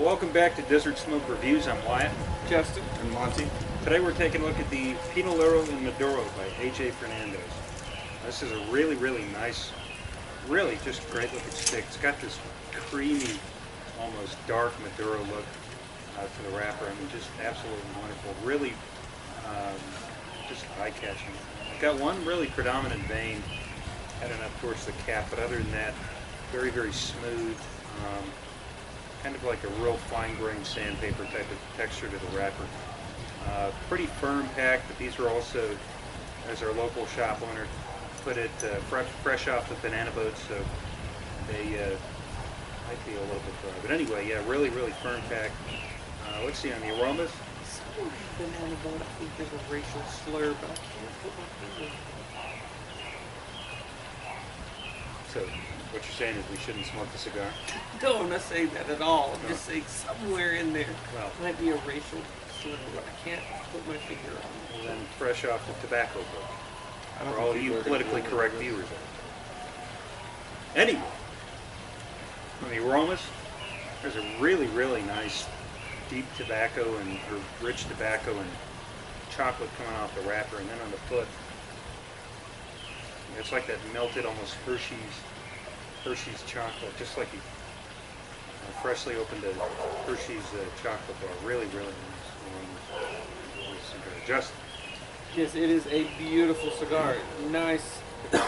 Well, welcome back to Desert Smoke Reviews. I'm Wyatt. Justin. And Monty. Today we're taking a look at the Pinolero Maduro by A.J. Fernandez. This is a really, really nice, really just great looking stick. It's got this creamy, almost dark Maduro look to the wrapper. I mean, just absolutely wonderful. Really just eye-catching. Got one really predominant vein heading up towards the cap, but other than that, very, very smooth. Kind of like a real fine-grained sandpaper type of texture to the wrapper. Pretty firm pack, but these were also, as our local shop owner put it, fresh off the banana boat, so they might be a little bit dry. But anyway, yeah, really, really firm pack. Let's see on the aromas. Somewhere banana boat, I think there's a racial slur, but I can't put my finger. So what you're saying is we shouldn't smoke the cigar? No, I'm not saying that at all. I'm just saying somewhere in there Well, might be a racial slur, but I can't put my finger on it. well, then fresh off the tobacco book. I don't For all think you people are politically gonna correct do viewers. Anyway, on the aromas, there's a really, really nice deep tobacco or rich tobacco and chocolate coming off the wrapper, and then on the foot, it's like that melted, almost Hershey's chocolate, just like you freshly opened a Hershey's chocolate bar. Really, really nice cigar. Justin. Yes, it is a beautiful cigar. Nice,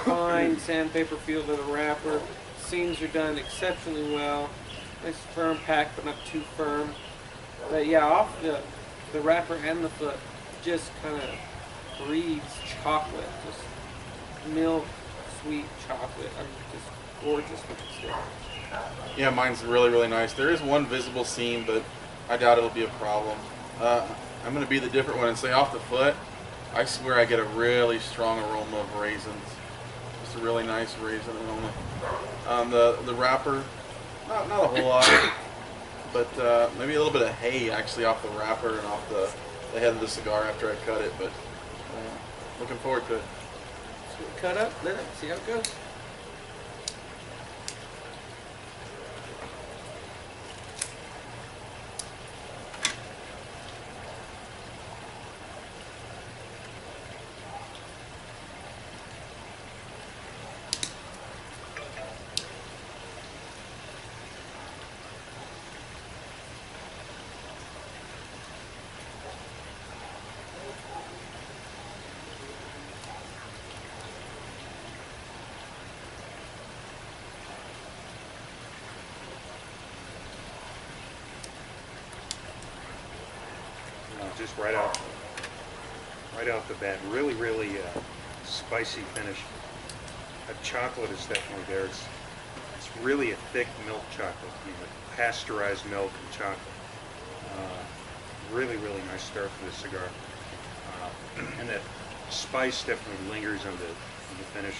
fine sandpaper feel to the wrapper. Seams are done exceptionally well. Nice firm pack, but not too firm. But yeah, off the wrapper and the foot, just kind of breathes chocolate. Just milk, sweet chocolate. I mean, just gorgeous looking stick. Yeah, mine's really, really nice. There is one visible seam, but I doubt it'll be a problem. I'm going to be the different one and say off the foot, I swear I get a really strong aroma of raisins. Just a really nice raisin aroma. The wrapper, not a whole lot, but maybe a little bit of hay actually off the wrapper and off the head of the cigar after I cut it, but looking forward to it. So we cut up, let it, see how it goes. Just right off the bat, really, really spicy finish. That chocolate is definitely there. It's really a thick milk chocolate, you know, pasteurized milk and chocolate. Really, really nice start for the cigar, and that spice definitely lingers on the finish.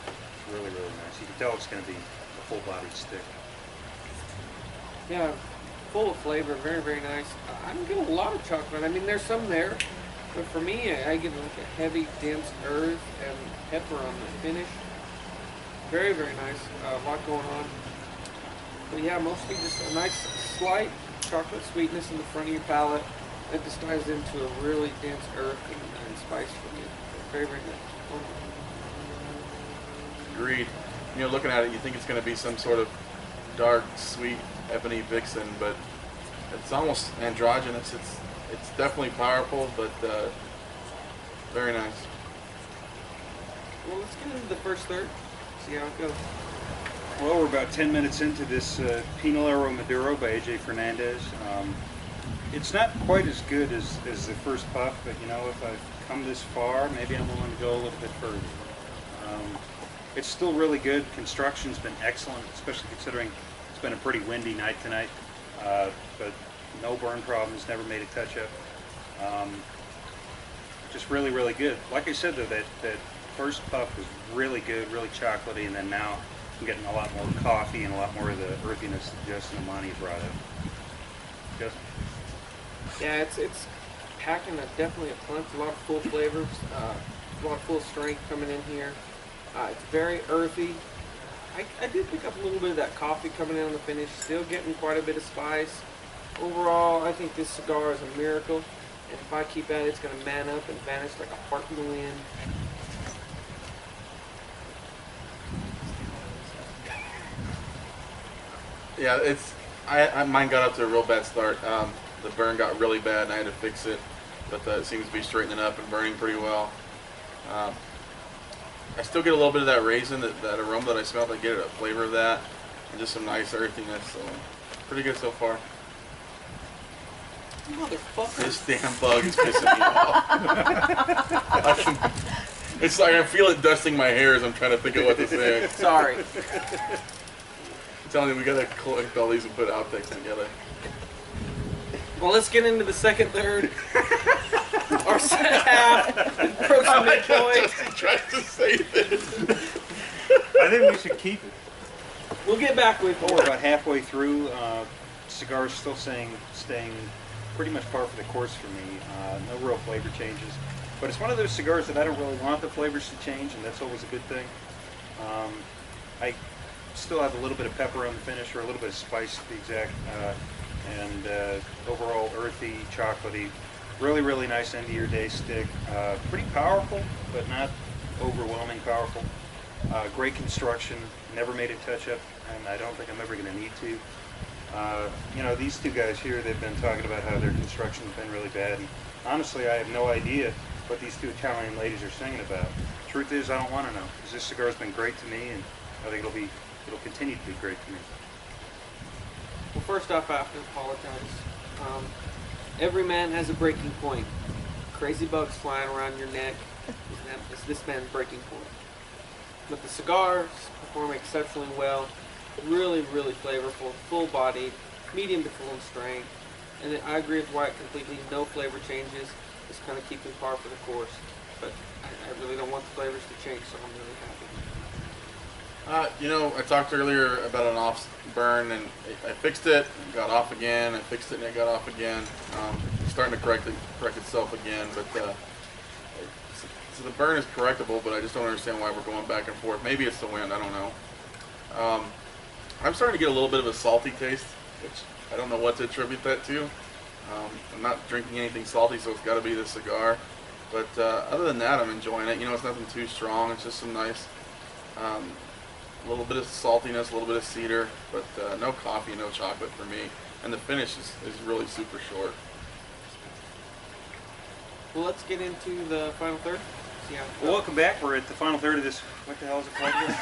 It's really, really nice. You can tell it's going to be a full-bodied stick. Yeah, full of flavor, very, very nice. I don't get a lot of chocolate. I mean, there's some there, but for me, I get like a heavy, dense earth and pepper on the finish. Very, very nice. A lot going on. But yeah, mostly just a nice, slight chocolate sweetness in the front of your palate that just dives into a really dense earth and spice for me. Very, very nice. Agreed. You know, looking at it, you think it's going to be some sort of dark, sweet, ebony vixen, but it's almost androgynous. It's definitely powerful, but very nice. Well, let's get into the first third, see how it goes. Well, we're about 10 minutes into this Pinolero Maduro by A.J. Fernandez. It's not quite as good as the first puff, but you know, if I've come this far, maybe I'm willing to go a little bit further. It's still really good. Construction's been excellent, especially considering it's been a pretty windy night tonight. But no burn problems, never made a touch-up. Just really, really good. Like I said, though, that first puff was really good, really chocolatey, and then now I'm getting a lot more coffee and a lot more of the earthiness that Justin Amani brought up. Justin? Yeah, it's packing definitely a punch, a lot of full flavors, a lot of full strength coming in here. It's very earthy. I did pick up a little bit of that coffee coming in on the finish, still getting quite a bit of spice. Overall, I think this cigar is a miracle, and if I keep at it, it's going to man up and vanish like a fart in the wind. Yeah, mine got up to a real bad start. The burn got really bad, and I had to fix it. But it seems to be straightening up and burning pretty well. I still get a little bit of that raisin, that aroma that I smelled. I get a flavor of that, and just some nice earthiness. So pretty good so far. Motherfucker! This damn bug is pissing me off. It's like I feel it dusting my hair as I'm trying to think of what to say. Sorry. I'm telling you, we gotta collect all these and put outtakes together. Well, let's get into the second, third, or second half. Approach the midpoint. Trying to say this. I think we should keep it. We'll get back with We're about halfway through. Cigar's still staying pretty much par for the course for me. No real flavor changes. But it's one of those cigars that I don't really want the flavors to change, and that's always a good thing. I still have a little bit of pepper on the finish, or a little bit of spice to be exact, and overall earthy, chocolatey. Really, really nice end of your day stick. Pretty powerful, but not overwhelming powerful. Great construction. Never made it touch up, and I don't think I'm ever going to need to. You know, these two guys here, they've been talking about how their construction's been really bad, and honestly, I have no idea what these two Italian ladies are singing about. Truth is, I don't want to know, because this cigar's been great to me, and I think it'll continue to be great to me. Well, first off, I have to apologize. Every man has a breaking point. Crazy bugs flying around your neck is this man's breaking point. But the cigars perform exceptionally well. Really, really flavorful, full-bodied, medium to full in strength. And I agree with Wyatt completely. No flavor changes. Just kind of keeping par for the course. But I really don't want the flavors to change, so I'm really happy. You know, I talked earlier about an off burn, and I fixed it, got off again. I fixed it, and it got off again. It's starting to correct itself again, but so the burn is correctable, but I just don't understand why we're going back and forth. Maybe it's the wind, I don't know. I'm starting to get a little bit of a salty taste, which I don't know what to attribute that to. I'm not drinking anything salty, so it's got to be the cigar. But other than that, I'm enjoying it. You know, it's nothing too strong. It's just some nice, a little bit of saltiness, a little bit of cedar, but no coffee, no chocolate for me. And the finish is really super short. Well, let's get into the final third. See how Well, welcome back. We're at the final third of this. What the hell is it called again?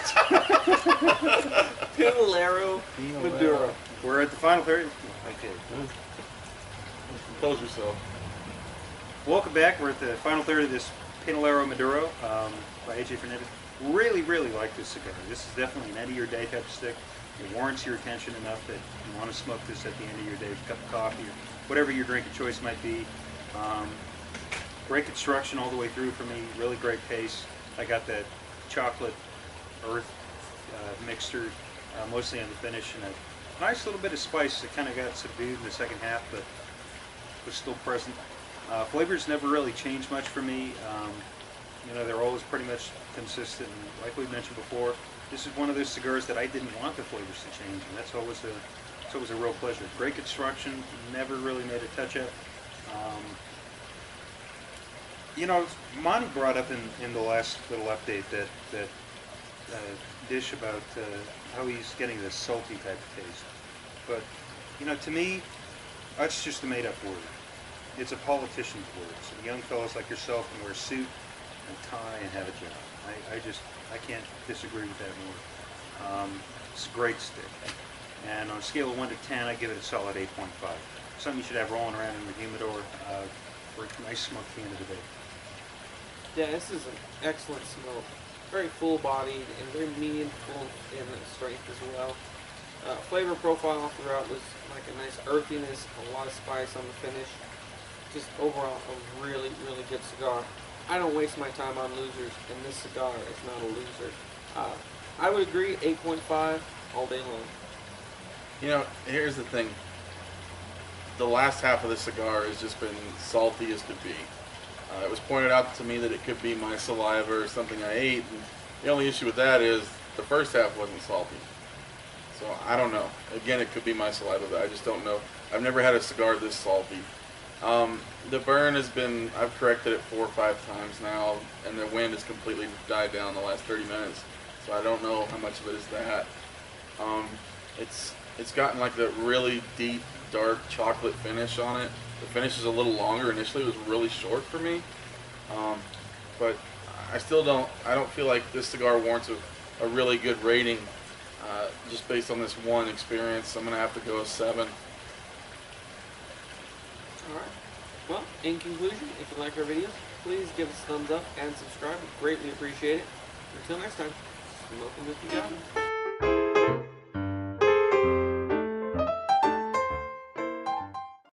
Pinolero Maduro. We're at the final third. Okay. Compose yourself. Welcome back. We're at the final third of this Pinolero Maduro by AJ Fernandez. Really, really like this cigar. This is definitely an end of your day type of stick. It warrants your attention enough that you want to smoke this at the end of your day with a cup of coffee or whatever your drink of choice might be. Great construction all the way through for me. Really great pace. I got that chocolate earth mixture mostly on the finish, and a nice little bit of spice that kind of got subdued in the second half, but was still present. Flavors never really changed much for me. You know, they're always pretty much consistent. And like we mentioned before, this is one of those cigars that I didn't want the flavors to change, and that's always a real pleasure. Great construction. Never really made a touch up. You know, Monty brought up in the last little update that dish about how he's getting this salty type of taste. But, you know, to me, that's just a made-up word. It's a politician's word. So young fellows like yourself can wear a suit and tie and have a job. I can't disagree with that more. It's a great stick. And on a scale of 1 to 10, I give it a solid 8.5. Something you should have rolling around in the humidor for a nice smoke at the end of the day. Yeah, this is an excellent smoke. Very full-bodied and very medium full in strength as well. Flavor profile throughout was like a nice earthiness, a lot of spice on the finish. Just overall a really, really good cigar. I don't waste my time on losers, and this cigar is not a loser. I would agree, 8.5 all day long. You know, here's the thing. The last half of the cigar has just been salty as could be. It was pointed out to me that it could be my saliva or something I ate. And the only issue with that is the first half wasn't salty. So I don't know. Again, it could be my saliva, but I just don't know. I've never had a cigar this salty. The burn has been, I've corrected it 4 or 5 times now, and the wind has completely died down the last 30 minutes. So I don't know how much of it is that. It's gotten like that really deep, dark chocolate finish on it. The finish is a little longer. Initially, it was really short for me, but I still I don't feel like this cigar warrants a really good rating just based on this one experience. I'm gonna have to go a 7. All right. Well, in conclusion, if you like our videos, please give us a thumbs up and subscribe. We greatly appreciate it. Until next time, smoking with you guys.